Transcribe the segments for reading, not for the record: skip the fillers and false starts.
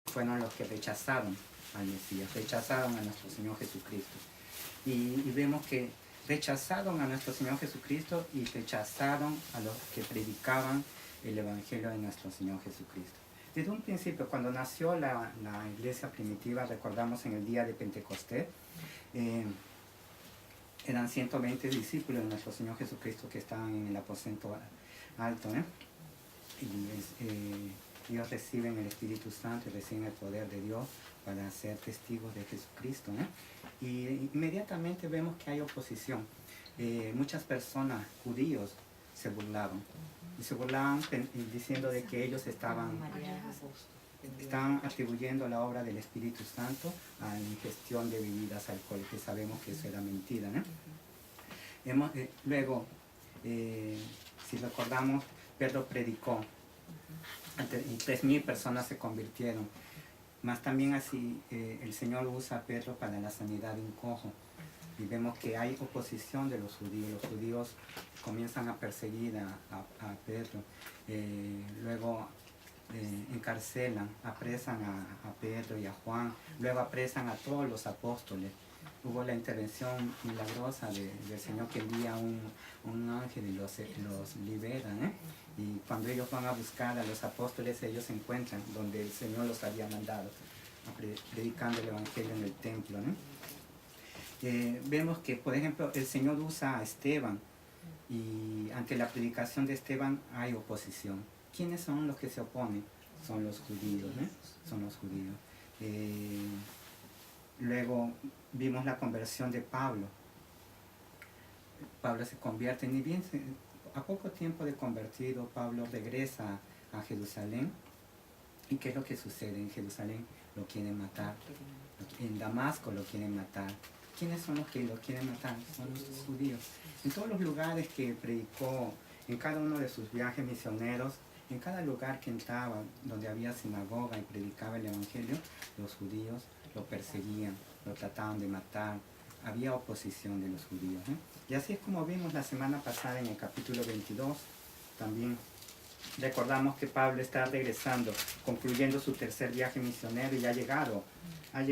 fueron los que rechazaron al Mesías, rechazaron a nuestro Señor Jesucristo. Y vemos que rechazaron a nuestro Señor Jesucristo y rechazaron a los que predicaban el Evangelio de nuestro Señor Jesucristo. Desde un principio, cuando nació la iglesia primitiva, recordamos en el día de Pentecostés, eran 120 discípulos de nuestro Señor Jesucristo que estaban en el aposento alto, y ellos reciben el Espíritu Santo y reciben el poder de Dios para ser testigos de Jesucristo, y inmediatamente vemos que hay oposición. Muchas personas, judíos, se burlaban, y se burlaban diciendo de que ellos estaban atribuyendo la obra del Espíritu Santo a la ingestión de bebidas alcohólicas. Sabemos que eso era mentira, luego, si recordamos, Pedro predicó y 3,000 personas se convirtieron. Más también así el Señor usa a Pedro para la sanidad de un cojo. Y vemos que hay oposición de los judíos. Los judíos comienzan a perseguir a Pedro. Luego encarcelan, apresan a Pedro y a Juan. Luego apresan a todos los apóstoles. Hubo la intervención milagrosa del Señor, que envía un ángel y los libera, y cuando ellos van a buscar a los apóstoles, ellos se encuentran donde el Señor los había mandado, predicando el Evangelio en el templo, vemos que, por ejemplo, el Señor usa a Esteban, y ante la predicación de Esteban hay oposición. ¿Quiénes son los que se oponen? Son los judíos, son los judíos. Luego vimos la conversión de Pablo. Pablo se convierte, ni bien a poco tiempo de convertido, Pablo regresa a Jerusalén. ¿Y qué es lo que sucede en Jerusalén? Lo quieren matar. En Damasco lo quieren matar. ¿Quiénes son los que lo quieren matar? Son los judíos. En todos los lugares que predicó, en cada uno de sus viajes misioneros, en cada lugar que entraba, donde había sinagoga y predicaba el Evangelio, los judíos lo perseguían, lo trataban de matar. Había oposición de los judíos. Y así es como vimos la semana pasada en el capítulo 22. También recordamos que Pablo está regresando, concluyendo su tercer viaje misionero, y ha llegado a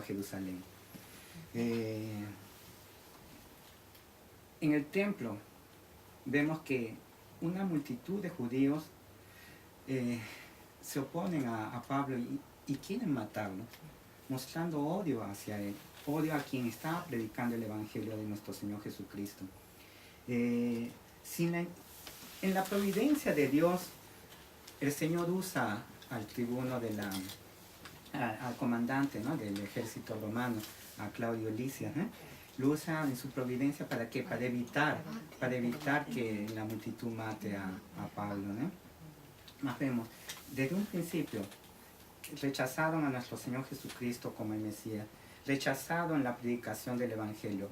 Jerusalén. En el templo vemos que una multitud de judíos se oponen a Pablo y quieren matarlo, mostrando odio hacia él, odio a quien está predicando el Evangelio de nuestro Señor Jesucristo. En la providencia de Dios, el Señor usa al tribuno, al comandante, del ejército romano, a Claudio Lisias, lo usa en su providencia para evitar que la multitud mate a Pablo. Más vemos, desde un principio rechazaron a nuestro Señor Jesucristo como el Mesías, rechazaron la predicación del Evangelio,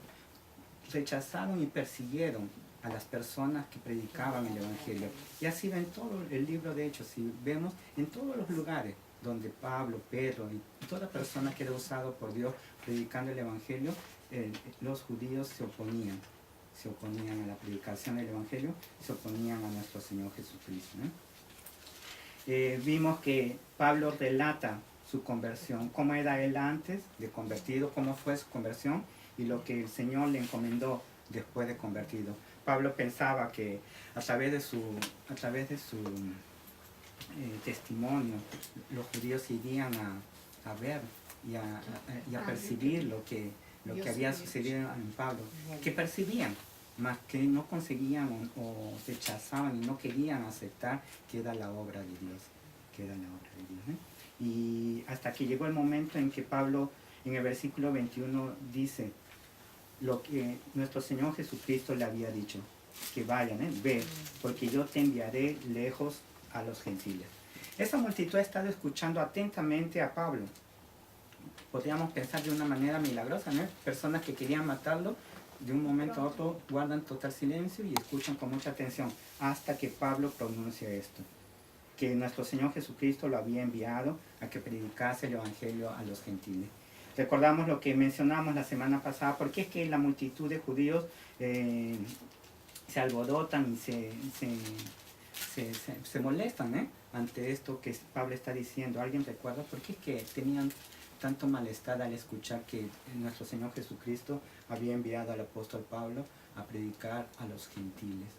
rechazaron y persiguieron a las personas que predicaban el Evangelio. Y así en todo el libro de Hechos, si vemos en todos los lugares donde Pablo, Pedro y toda persona que era usado por Dios predicando el Evangelio, los judíos se oponían a la predicación del Evangelio, se oponían a nuestro Señor Jesucristo. Vimos que Pablo relata su conversión, cómo era él antes de convertido, cómo fue su conversión y lo que el Señor le encomendó después de convertido. Pablo pensaba que a través de su testimonio, los judíos irían a ver y a percibir lo que había sucedido en Pablo, que percibían, más que no conseguían o rechazaban y no querían aceptar que era la obra de Dios, Y hasta que llegó el momento en que Pablo, en el versículo 21, dice lo que nuestro Señor Jesucristo le había dicho, que vayan, ve, porque yo te enviaré lejos a los gentiles. Esa multitud ha estado escuchando atentamente a Pablo. Podríamos pensar de una manera milagrosa, Personas que querían matarlo, de un momento a otro guardan total silencio y escuchan con mucha atención hasta que Pablo pronuncia esto, que nuestro Señor Jesucristo lo había enviado a que predicase el Evangelio a los gentiles. Recordamos lo que mencionamos la semana pasada, porque es que la multitud de judíos se alborotan y se molestan, ante esto que Pablo está diciendo? ¿Alguien recuerda por qué es que tenían tanto malestar al escuchar que nuestro Señor Jesucristo había enviado al apóstol Pablo a predicar a los gentiles?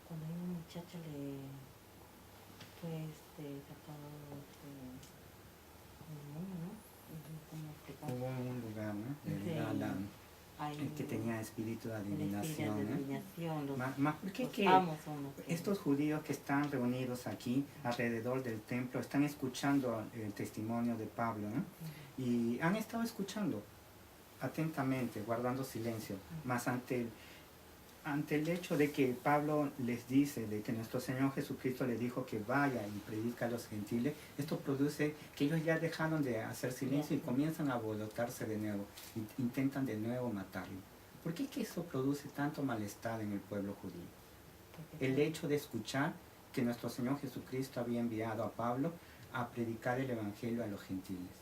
Cuando a una muchacha le fue sacado el mundo, ¿no? Hubo un lugar, ¿no? El que tenía espíritu de adivinación. ¿Por qué que estos judíos que están reunidos aquí alrededor del templo están escuchando el testimonio de Pablo, ¿no? Y han estado escuchando atentamente, guardando silencio, más ante el hecho de que Pablo les dice, de que nuestro Señor Jesucristo les dijo que vaya y predica a los gentiles, esto produce que ellos ya dejaron de hacer silencio y comienzan a alborotarse de nuevo, intentan de nuevo matarlo. ¿Por qué que eso produce tanto malestar en el pueblo judío? El hecho de escuchar que nuestro Señor Jesucristo había enviado a Pablo a predicar el Evangelio a los gentiles.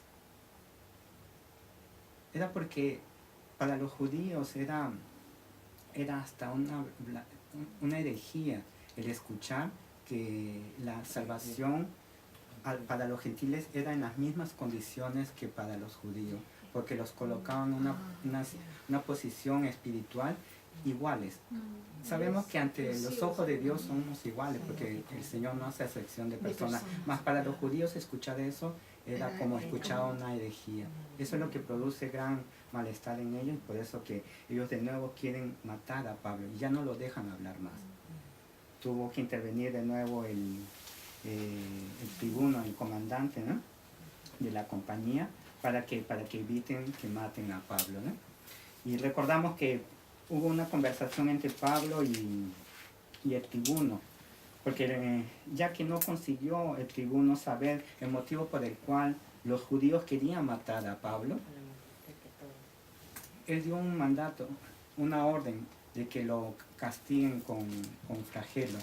Era porque para los judíos era hasta una herejía el escuchar que la salvación para los gentiles era en las mismas condiciones que para los judíos, porque los colocaban en una posición espiritual iguales. Sabemos que ante los ojos de Dios somos iguales, porque el Señor no hace excepción de personas, mas para los judíos escuchar eso era como escuchar una herejía. Eso es lo que produce gran malestar en ellos, y por eso que ellos de nuevo quieren matar a Pablo y ya no lo dejan hablar más. Tuvo que intervenir de nuevo el tribuno, el comandante, ¿no?, de la compañía, para que eviten que maten a Pablo, ¿no? Y recordamos que hubo una conversación entre Pablo y el tribuno, porque ya que no consiguió el tribuno saber el motivo por el cual los judíos querían matar a Pablo, él dio un mandato, una orden de que lo castiguen con flagelo,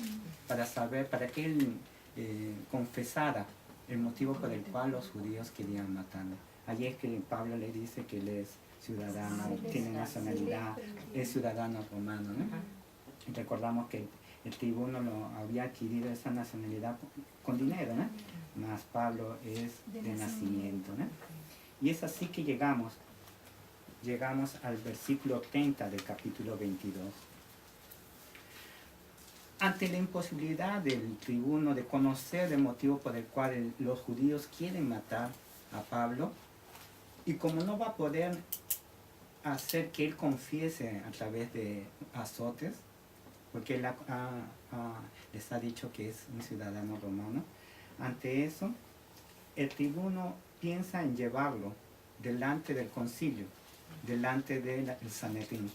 para que él confesara el motivo por el cual los judíos querían matarlo. Allí es que Pablo le dice que él es ciudadano, tiene nacionalidad, es ciudadano romano, ¿no? Recordamos que el tribuno lo había adquirido esa nacionalidad con dinero, ¿no? Mas Pablo es de nacimiento, ¿no? Y es así que llegamos al versículo 30 del capítulo 22. Ante la imposibilidad del tribuno de conocer el motivo por el cual los judíos quieren matar a Pablo, y como no va a poder hacer que él confiese a través de azotes, porque él les ha dicho que es un ciudadano romano, ante eso, el tribuno piensa en llevarlo delante del concilio, delante del Sanedrín.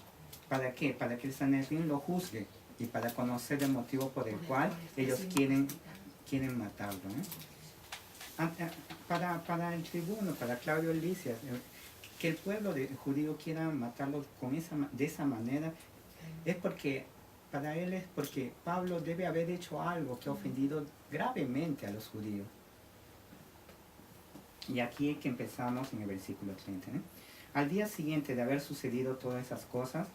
¿Para qué? Para que el Sanedrín lo juzgue y para conocer el motivo por el cual ellos quieren matarlo, ¿eh? Para el tribuno, para Claudio Lisias, que el pueblo judío quiera matarlo de esa manera, es porque para él es porque Pablo debe haber hecho algo que ha ofendido gravemente a los judíos. Y aquí es que empezamos en el versículo 30, ¿eh? Al día siguiente de haber sucedido todas esas cosas,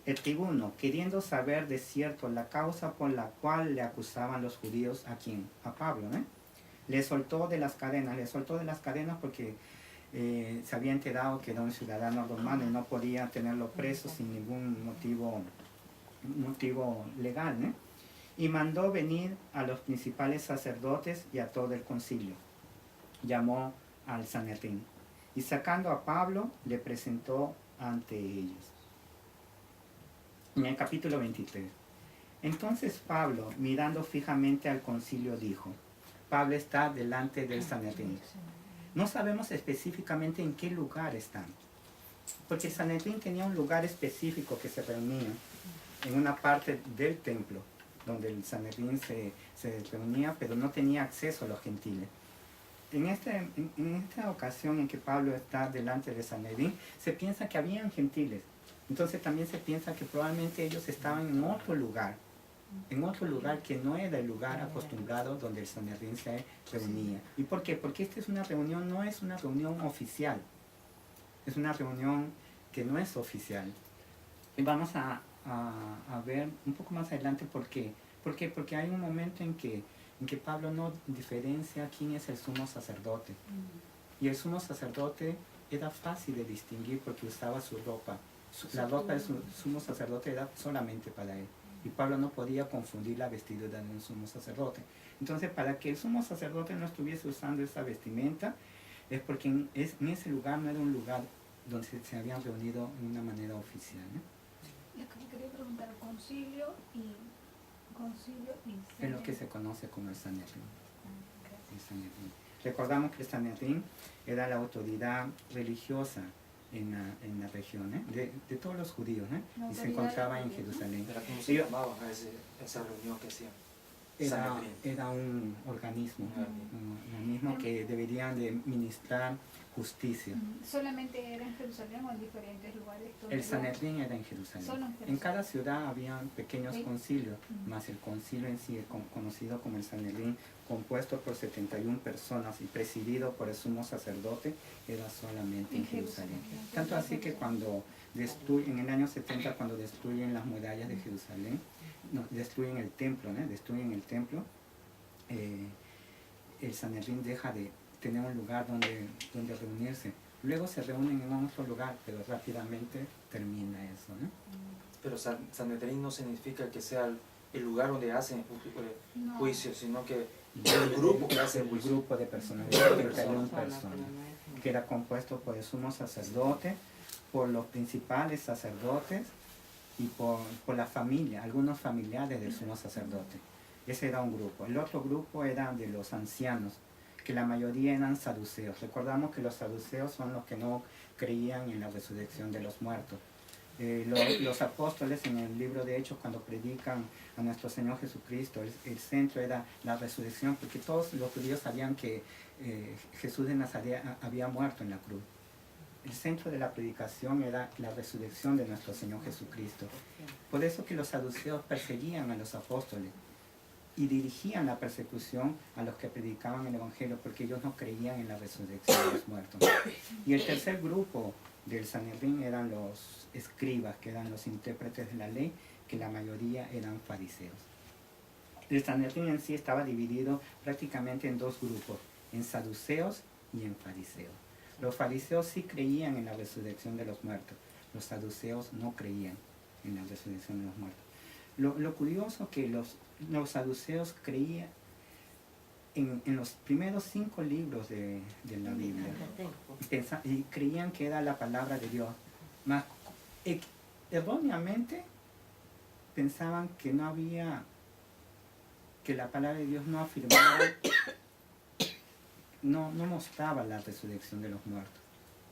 el tribuno, queriendo saber de cierto la causa por la cual le acusaban los judíos, a Pablo, ¿eh?, le soltó de las cadenas porque se había enterado que era un ciudadano romano y no podía tenerlo preso sin ningún motivo legal, ¿eh? Y mandó venir a los principales sacerdotes y a todo el concilio. Llamó al Sanedrín y sacando a Pablo le presentó ante ellos. En el capítulo 23. Entonces Pablo, mirando fijamente al concilio, dijo: Pablo está delante del Sanedrín. No sabemos específicamente en qué lugar están, porque el Sanedrín tenía un lugar específico que se reunía en una parte del templo, donde el Sanedrín se reunía, pero no tenía acceso a los gentiles. En esta ocasión en que Pablo está delante del Sanedrín, se piensa que habían gentiles. Entonces también se piensa que probablemente ellos estaban en otro lugar que no era el lugar acostumbrado donde el Sanedrín se reunía. ¿Y por qué? Porque esta es una reunión, no es una reunión oficial. Es una reunión que no es oficial. Y vamos a a ver un poco más adelante por qué. ¿Por qué? Porque hay un momento en que Pablo no diferencia quién es el sumo sacerdote. Y el sumo sacerdote era fácil de distinguir porque usaba su ropa. La ropa del sumo sacerdote era solamente para él. Y Pablo no podía confundir la vestidura de un sumo sacerdote. Entonces, para que el sumo sacerdote no estuviese usando esa vestimenta, es porque en ese lugar no era un lugar donde se habían reunido de una manera oficial, ¿no? Lo que me quería preguntar, concilio y Es lo que se conoce como el Sanedrín. Gracias. El Sanedrín. Recordamos que el Sanedrín era la autoridad religiosa en la región, de todos los judíos, La y se autoridad encontraba en judía, ¿no? Jerusalén. Era como se llamaban a esa reunión que hacían. Sanedrín. Era un organismo, Ujú. un organismo que deberían de ministrar justicia. ¿Solamente era en Jerusalén o en diferentes lugares? El Sanedrín era en Jerusalén. Solo en Jerusalén. En cada ciudad había pequeños Sí. concilios, Ujú. más el concilio en sí, conocido como el Sanedrín, compuesto por 71 personas y presidido por el sumo sacerdote, era solamente en Jerusalén. Tanto así que cuando en el año 70, cuando destruyen las murallas de Jerusalén, no, destruyen el templo, el Sanedrín deja de tener un lugar donde reunirse. Luego se reúnen en otro lugar, pero rápidamente termina eso, ¿no? Pero Sanedrín no significa que sea el lugar donde hacen No. juicio, sino que el grupo que hace el juicio. grupo de personas, Grupo de 31 Persona, personas, pero no es- que era compuesto por el sumo sacerdote, por los principales sacerdotes y por la familia, algunos familiares del sumo sacerdote. Ese era un grupo. El otro grupo era de los ancianos, que la mayoría eran saduceos. Recordamos que los saduceos son los que no creían en la resurrección de los muertos. Los apóstoles en el libro de Hechos, cuando predican a nuestro Señor Jesucristo, el centro era la resurrección, porque todos los judíos sabían que Jesús de Nazaret había muerto en la cruz. El centro de la predicación era la resurrección de nuestro Señor Jesucristo. Por eso que los saduceos perseguían a los apóstoles y dirigían la persecución a los que predicaban el Evangelio, porque ellos no creían en la resurrección de los muertos. Y el tercer grupo del Sanedrín eran los escribas, que eran los intérpretes de la ley, que la mayoría eran fariseos. El Sanedrín en sí estaba dividido prácticamente en dos grupos, en saduceos y en fariseos. Los fariseos sí creían en la resurrección de los muertos, los saduceos no creían en la resurrección de los muertos. Lo curioso que los saduceos creían en los primeros 5 libros de la Biblia, y creían que era la palabra de Dios, mas erróneamente pensaban que no había, que la palabra de Dios no afirmaba, no mostraba la resurrección de los muertos,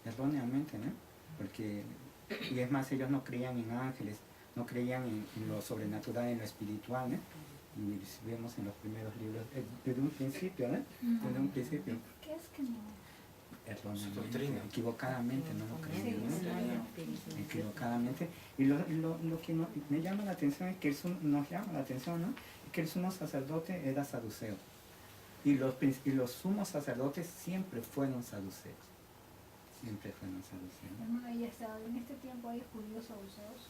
erróneamente, ¿no? Porque, y es más, ellos no creían en ángeles, no creían en lo sobrenatural, en lo espiritual, ¿no? Y vemos en los primeros libros, desde un principio, ¿no? Desde un principio, ¿Qué es que no? erróneamente, Su doctrina. equivocadamente, no lo creían, ¿no? Sí, Equivocadamente. Y lo que me llama la atención es que nos llama la atención, ¿no? Que el sumo sacerdote era saduceo. Y los sumos sacerdotes siempre fueron saduceos. Siempre fueron saduceos. Hermano, ya está. En este tiempo hay judíos saduceos.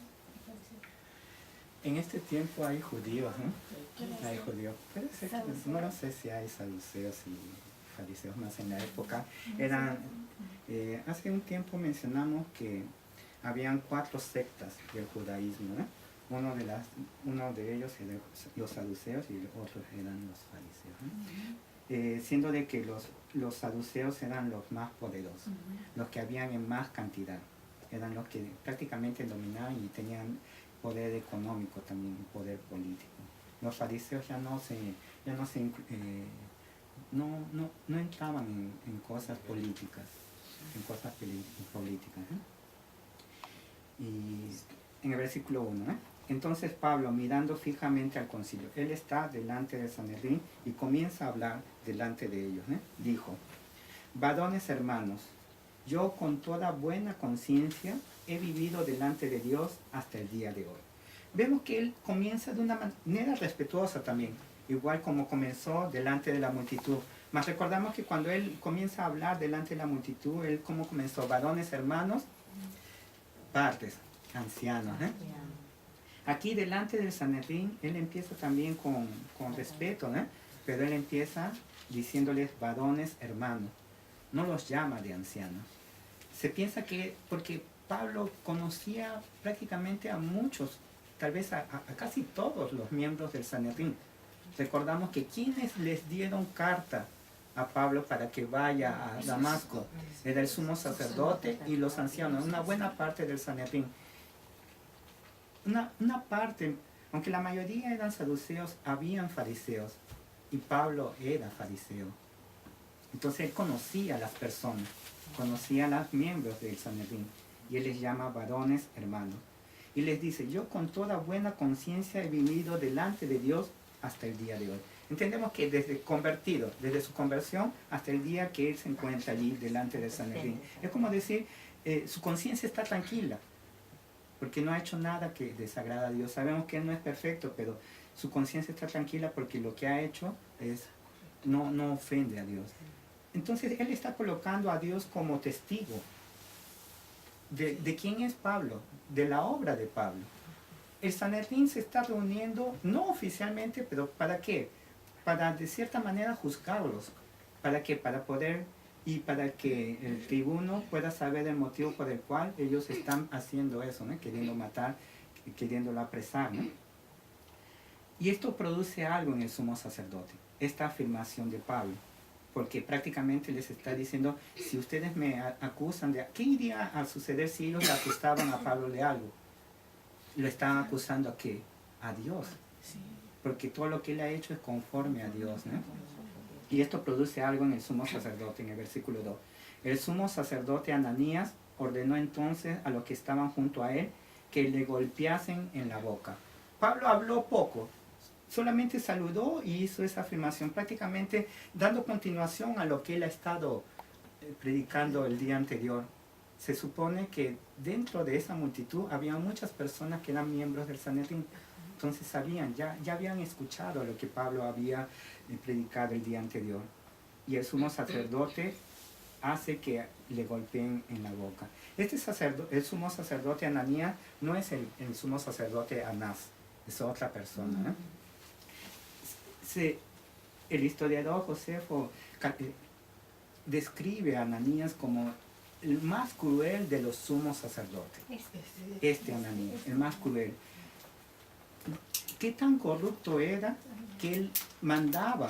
En este tiempo hay judíos, ¿no? Hay judíos. Puede ser que, no lo sé si hay saduceos y fariseos más en la época. Eran, hace un tiempo mencionamos que habían 4 sectas del judaísmo, ¿no? Uno de ellos eran los saduceos y otros eran los fariseos, ¿no? Siendo de que los saduceos eran los más poderosos, los que habían en más cantidad, eran los que prácticamente dominaban y tenían poder económico también, poder político. Los fariseos no entraban en cosas políticas, ¿eh? Y en el versículo 1, ¿eh? Entonces Pablo, mirando fijamente al concilio, él está delante del Sanedrín y comienza a hablar delante de ellos, ¿eh? Dijo: varones hermanos, yo con toda buena conciencia he vivido delante de Dios hasta el día de hoy. Vemos que él comienza de una manera respetuosa también, igual como comenzó delante de la multitud. Mas recordamos que cuando él comienza a hablar delante de la multitud, él como comenzó: varones hermanos, partes, ancianos, ¿eh? Aquí delante del Sanedrín, él empieza también con respeto, ¿no? Pero él empieza diciéndoles varones hermanos. No los llama de ancianos. Se piensa que, porque Pablo conocía prácticamente a muchos, tal vez a casi todos los miembros del Sanedrín. Recordamos que quienes les dieron carta a Pablo para que vaya a Damasco era el sumo sacerdote y los ancianos, una buena parte del Sanedrín. Una parte, aunque la mayoría eran saduceos, habían fariseos y Pablo era fariseo. Entonces él conocía a las personas, conocía a los miembros del Sanedrín y él les llama varones hermanos. Y les dice, yo con toda buena conciencia he vivido delante de Dios hasta el día de hoy. Entendemos que desde convertido, desde su conversión hasta el día que él se encuentra allí delante del Sanedrín. Es como decir, su conciencia está tranquila, porque no ha hecho nada que desagrada a Dios. Sabemos que él no es perfecto, pero su conciencia está tranquila porque lo que ha hecho no ofende a Dios. Entonces él está colocando a Dios como testigo de quién es Pablo, de la obra de Pablo. El Sanedrín se está reuniendo, no oficialmente, pero ¿para qué? Para de cierta manera juzgarlos. ¿Para qué? Para poder y para que el tribuno pueda saber el motivo por el cual ellos están haciendo eso, ¿no? Queriendo matar, queriéndolo apresar, ¿no? Y esto produce algo en el sumo sacerdote, esta afirmación de Pablo, porque prácticamente les está diciendo, si ustedes me acusan de... ¿Qué iría a suceder si ellos le acusaban a Pablo de algo? Lo estaban acusando ¿a qué? A Dios, porque todo lo que él ha hecho es conforme a Dios, ¿no? Y esto produce algo en el sumo sacerdote, en el versículo 2. El sumo sacerdote Ananías ordenó entonces a los que estaban junto a él que le golpeasen en la boca. Pablo habló poco, solamente saludó y hizo esa afirmación, prácticamente dando continuación a lo que él ha estado predicando el día anterior. Se supone que dentro de esa multitud había muchas personas que eran miembros del Sanedrín. Entonces sabían, ya habían escuchado lo que Pablo había predicado el día anterior. Y el sumo sacerdote hace que le golpeen en la boca. El sumo sacerdote Ananías no es el sumo sacerdote Anás, es otra persona, ¿no? El historiador Josefo describe a Ananías como el más cruel de los sumos sacerdotes. Este Ananías, el más cruel. ¿Qué tan corrupto era que él mandaba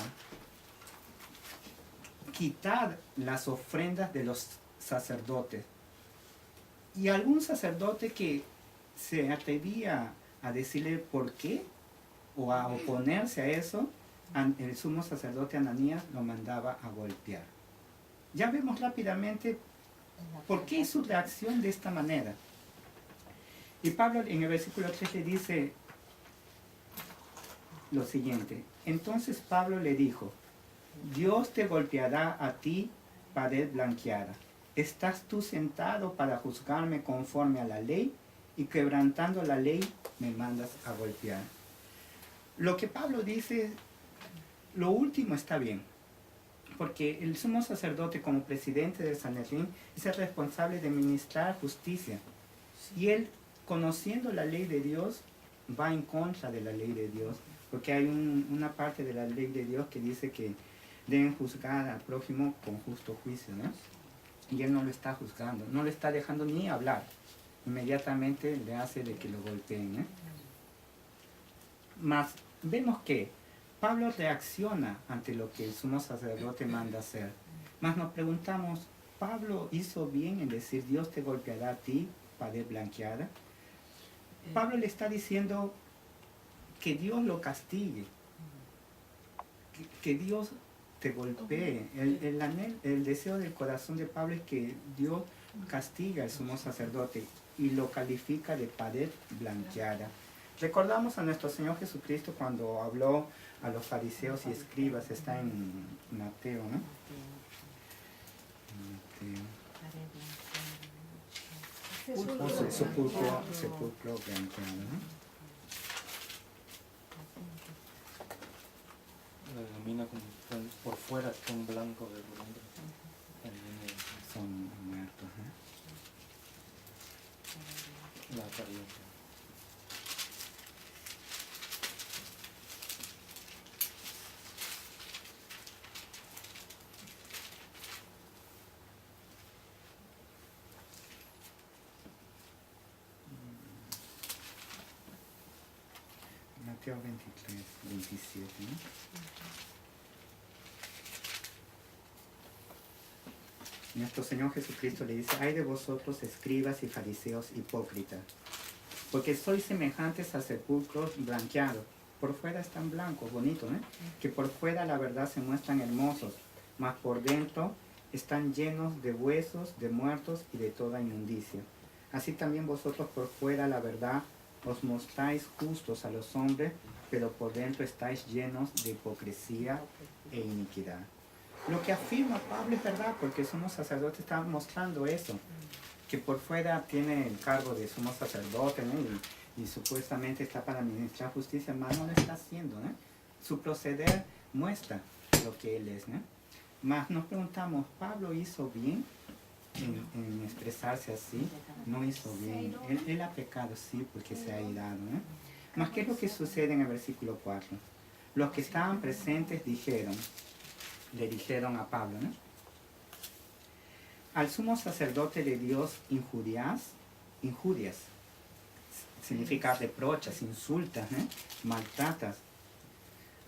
quitar las ofrendas de los sacerdotes? Y algún sacerdote que se atrevía a decirle por qué o a oponerse a eso, el sumo sacerdote Ananías lo mandaba a golpear. Ya vemos rápidamente por qué su reacción de esta manera. Y Pablo en el versículo 3 le dice lo siguiente. Entonces Pablo le dijo, Dios te golpeará a ti, pared blanqueada. ¿Estás tú sentado para juzgarme conforme a la ley? Y quebrantando la ley me mandas a golpear. Lo que Pablo dice, lo último está bien, porque el sumo sacerdote como presidente del Sanedrín es el responsable de ministrar justicia. Y él, conociendo la ley de Dios, va en contra de la ley de Dios, porque hay una parte de la ley de Dios que dice que deben juzgar al prójimo con justo juicio, ¿no? Y él no lo está juzgando, no le está dejando ni hablar. Inmediatamente le hace de que lo golpeen, ¿eh? Mas vemos que Pablo reacciona ante lo que el sumo sacerdote manda hacer. Mas nos preguntamos, ¿Pablo hizo bien en decir Dios te golpeará a ti, pared blanqueada? Pablo le está diciendo que Dios lo castigue, que Dios te golpee. El deseo del corazón de Pablo es que Dios castiga al sumo sacerdote y lo califica de pared blanqueada. Recordamos a nuestro Señor Jesucristo cuando habló a los fariseos y escribas, está en Mateo, ¿no? Mateo. Sepulcro blanqueado, ¿no? Lo denomina como por fuera son blanco de lumbre. Son muertos, ¿no? La apariencia. Mateo 23, 27. ¿no? Nuestro Señor Jesucristo le dice: ay de vosotros, escribas y fariseos hipócritas, porque sois semejantes a sepulcros blanqueados. Por fuera están blancos, bonitos, ¿eh? Que por fuera la verdad se muestran hermosos, mas por dentro están llenos de huesos, de muertos y de toda inmundicia. Así también vosotros por fuera la verdad os mostráis justos a los hombres, pero por dentro estáis llenos de hipocresía e iniquidad. Lo que afirma Pablo es verdad, porque el sumo sacerdote está mostrando eso, que por fuera tiene el cargo de sumo sacerdote, ¿no? y supuestamente está para administrar justicia, mas no lo está haciendo, ¿no? Su proceder muestra lo que él es, ¿no? Mas nos preguntamos, ¿Pablo hizo bien en expresarse así? No hizo bien. Él ha pecado, sí, porque se ha irado, ¿no? Mas ¿qué es lo que sucede en el versículo 4? Los que estaban presentes le dijeron a Pablo, ¿no? Al sumo sacerdote de Dios injurias, significa reprochas, insultas, ¿eh? Maltratas.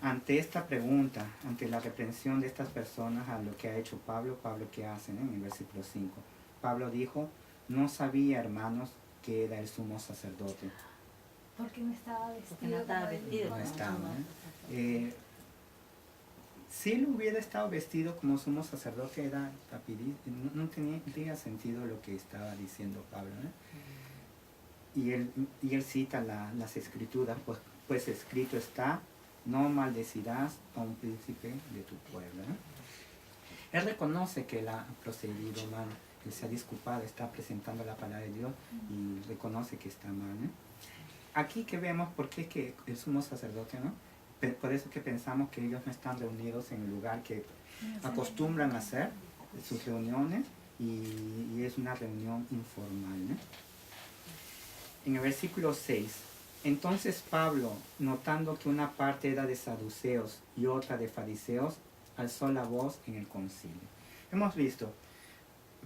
Ante esta pregunta, ante la reprensión de estas personas a lo que ha hecho Pablo, ¿qué hacen? En el versículo 5. Pablo dijo: no sabía, hermanos, que era el sumo sacerdote. Porque no estaba vestido. Porque no estaba como él. vestido. No como estaba, sumo ¿eh? sacerdote. Si él hubiera estado vestido como sumo sacerdote, no tenía sentido lo que estaba diciendo Pablo, ¿eh? Y él cita las escrituras, pues escrito está: no maldecirás a un príncipe de tu pueblo, ¿eh? Él reconoce que él ha procedido mal, él se ha disculpado, está presentando la palabra de Dios y reconoce que está mal, ¿eh? Aquí que vemos por qué que el sumo sacerdote, ¿no? Por eso que pensamos que ellos no están reunidos en el lugar que acostumbran a hacer sus reuniones, y es una reunión informal, ¿no? En el versículo 6, entonces Pablo, notando que una parte era de saduceos y otra de fariseos, alzó la voz en el concilio. Hemos visto,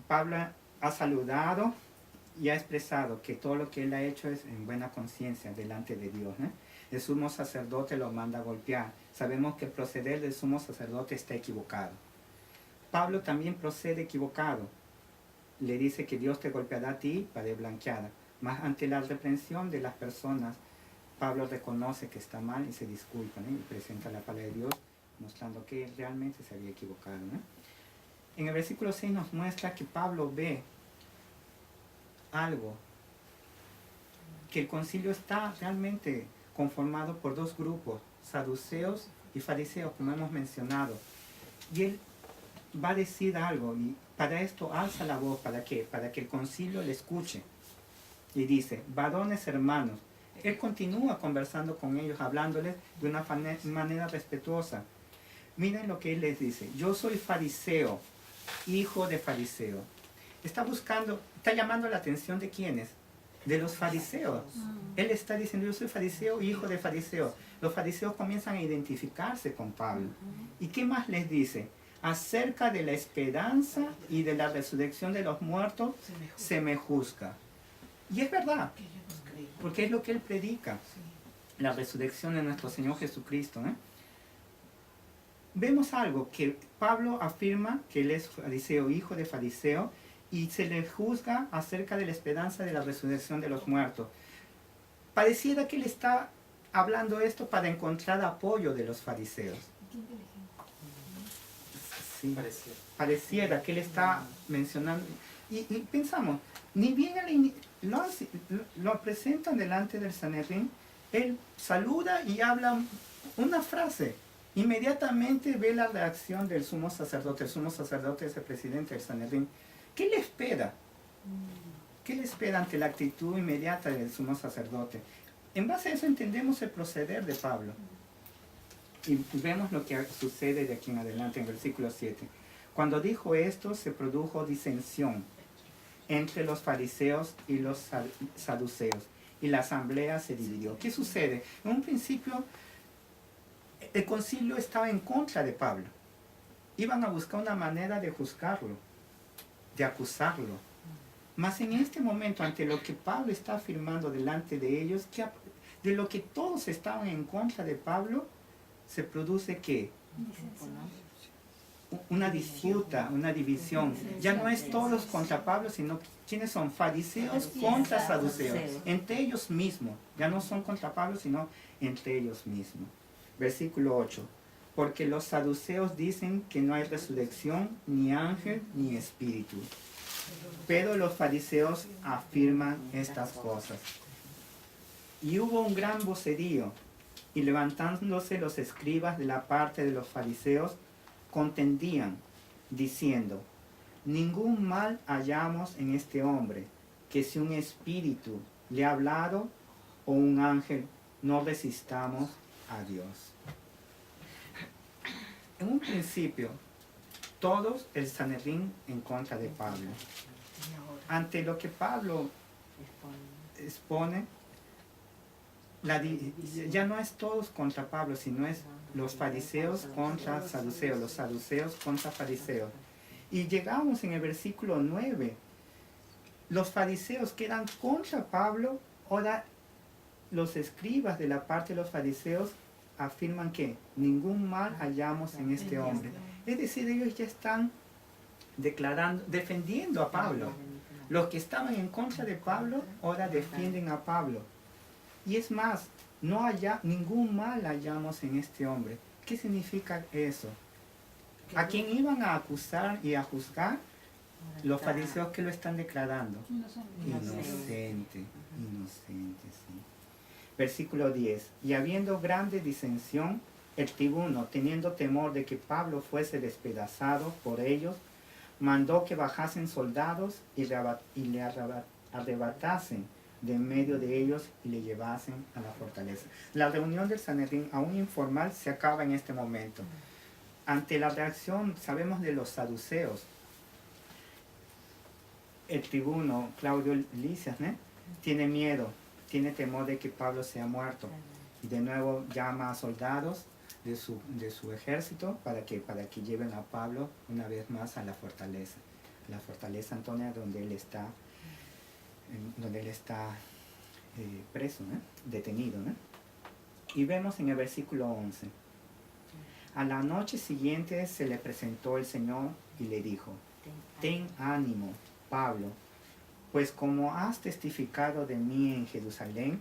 Pablo ha saludado y ha expresado que todo lo que él ha hecho es en buena conciencia delante de Dios, ¿eh? El sumo sacerdote lo manda a golpear. Sabemos que el proceder del sumo sacerdote está equivocado. Pablo también procede equivocado. Le dice que Dios te golpeará a ti para blanqueada. Mas ante la reprensión de las personas, Pablo reconoce que está mal y se disculpa, ¿no? Y presenta la palabra de Dios mostrando que realmente se había equivocado, ¿no? En el versículo 6 nos muestra que Pablo ve algo, que el concilio está realmente conformado por dos grupos, saduceos y fariseos, como hemos mencionado. Y él va a decir algo, y para esto alza la voz. ¿Para qué? Para que el concilio le escuche. Y dice: varones hermanos. Él continúa conversando con ellos, hablándoles de una manera respetuosa. Miren lo que él les dice: yo soy fariseo, hijo de fariseo. Está llamando la atención de ¿quiénes? De los fariseos. Él está diciendo: yo soy fariseo, hijo de fariseo. Los fariseos comienzan a identificarse con Pablo. ¿Y qué más les dice? Acerca de la esperanza y de la resurrección de los muertos se me juzga. Y es verdad, porque es lo que él predica, la resurrección de nuestro Señor Jesucristo, ¿eh? Vemos algo, que Pablo afirma que él es fariseo, hijo de fariseo, y se le juzga acerca de la esperanza de la resurrección de los muertos. Pareciera que él está hablando esto para encontrar apoyo de los fariseos. Qué inteligente. Sí, Parecía. pareciera que él está mencionando, y pensamos, ni bien lo presentan delante del Sanedrín, él saluda y habla una frase. Inmediatamente ve la reacción del sumo sacerdote. El sumo sacerdote es el presidente del Sanedrín. ¿Qué le espera? ¿Qué le espera ante la actitud inmediata del sumo sacerdote? En base a eso entendemos el proceder de Pablo. Y vemos lo que sucede de aquí en adelante en el versículo 7. Cuando dijo esto, se produjo disensión entre los fariseos y los saduceos, y la asamblea se dividió. ¿Qué sucede? En un principio, el concilio estaba en contra de Pablo. Iban a buscar una manera de juzgarlo, de acusarlo. Mas en este momento, ante lo que Pablo está afirmando delante de ellos, de lo que todos estaban en contra de Pablo, se produce ¿qué? Una disputa, una división. Ya no es todos contra Pablo, sino ¿quiénes son? Fariseos contra saduceos. Entre ellos mismos. Ya no son contra Pablo, sino entre ellos mismos. Versículo 8. Porque los saduceos dicen que no hay resurrección, ni ángel, ni espíritu. Pero los fariseos afirman estas cosas. Y hubo un gran vocerío, y levantándose los escribas de la parte de los fariseos, contendían, diciendo, ningún mal hallamos en este hombre, que si un espíritu le ha hablado, o un ángel, no resistamos a Dios. En un principio, todos el Sanedrín en contra de Pablo. Ante lo que Pablo expone, ya no es todos contra Pablo, sino es los fariseos contra saduceos, los saduceos contra fariseos. Y llegamos en el versículo 9. Los fariseos que eran contra Pablo, ahora los escribas de la parte de los fariseos afirman que ningún mal hallamos en este hombre. Es decir, ellos ya están declarando, defendiendo a Pablo. Los que estaban en contra de Pablo, ahora defienden a Pablo. Y es más, ningún mal hallamos en este hombre. ¿Qué significa eso? ¿A quién iban a acusar y a juzgar? Los fariseos que lo están declarando. Inocente, sí. Versículo 10. Y habiendo grande disensión, el tribuno, teniendo temor de que Pablo fuese despedazado por ellos, mandó que bajasen soldados y le arrebatasen de en medio de ellos y le llevasen a la fortaleza. La reunión del Sanedrín, aún informal, se acaba en este momento. Ante la reacción, sabemos de los saduceos, el tribuno Claudio Lisias, ¿no?, tiene miedo, tiene temor de que Pablo sea muerto. Y de nuevo llama a soldados de su ejército para que lleven a Pablo una vez más a la fortaleza Antonia, donde él está preso, ¿no?, detenido, ¿no? Y vemos en el versículo 11. A la noche siguiente se le presentó el Señor y le dijo, ten ánimo, Pablo, pues como has testificado de mí en Jerusalén,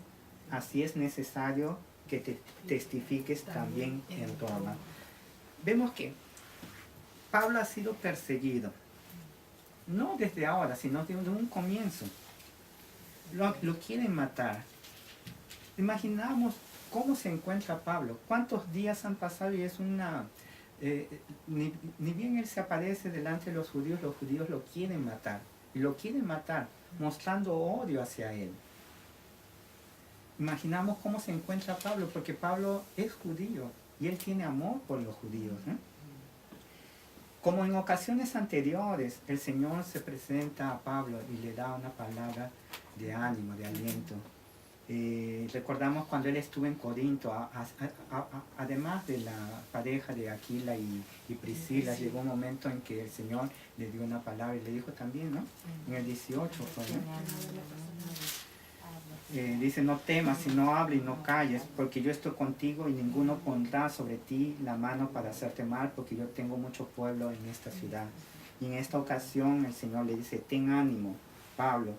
así es necesario que te testifiques también en Roma. Vemos que Pablo ha sido perseguido, no desde ahora, sino desde un comienzo. Lo quieren matar. Imaginamos cómo se encuentra Pablo, cuántos días han pasado y es ni bien él se aparece delante de los judíos lo quieren matar. Y lo quieren matar, mostrando odio hacia él. Imaginamos cómo se encuentra Pablo, porque Pablo es judío y él tiene amor por los judíos, ¿eh? Como en ocasiones anteriores, el Señor se presenta a Pablo y le da una palabra de ánimo, de aliento. Recordamos cuando él estuvo en Corinto, además de la pareja de Aquila y Priscila, llegó un momento en que el Señor le dio una palabra y le dijo también, ¿no? En el 18 fue, ¿no? Dice, no temas, sino hable y no calles, porque yo estoy contigo y ninguno pondrá sobre ti la mano para hacerte mal, porque yo tengo mucho pueblo en esta ciudad. Y en esta ocasión el Señor le dice, ten ánimo, Pablo,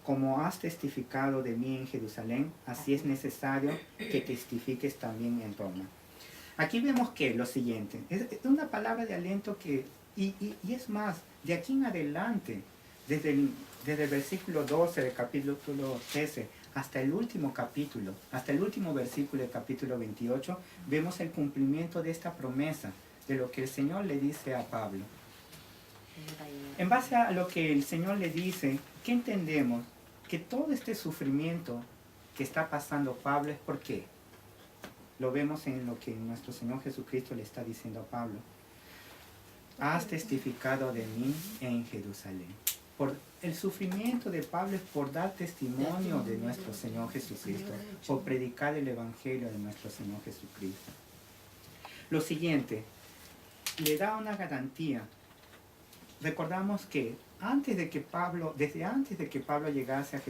como has testificado de mí en Jerusalén, así es necesario que testifiques también en Roma. Aquí vemos que lo siguiente, es una palabra de aliento que, y es más, de aquí en adelante, desde el versículo 12 del capítulo 13, hasta el último capítulo, hasta el último versículo del capítulo 28, vemos el cumplimiento de esta promesa, de lo que el Señor le dice a Pablo. En base a lo que el Señor le dice, ¿qué entendemos? Que todo este sufrimiento que está pasando Pablo es porque lo vemos en lo que nuestro Señor Jesucristo le está diciendo a Pablo. Has testificado de mí en Jerusalén. Por el sufrimiento de Pablo es por dar testimonio de nuestro Señor Jesucristo, por predicar el Evangelio de nuestro Señor Jesucristo. Lo siguiente, le da una garantía. Recordamos que desde antes de que Pablo llegase a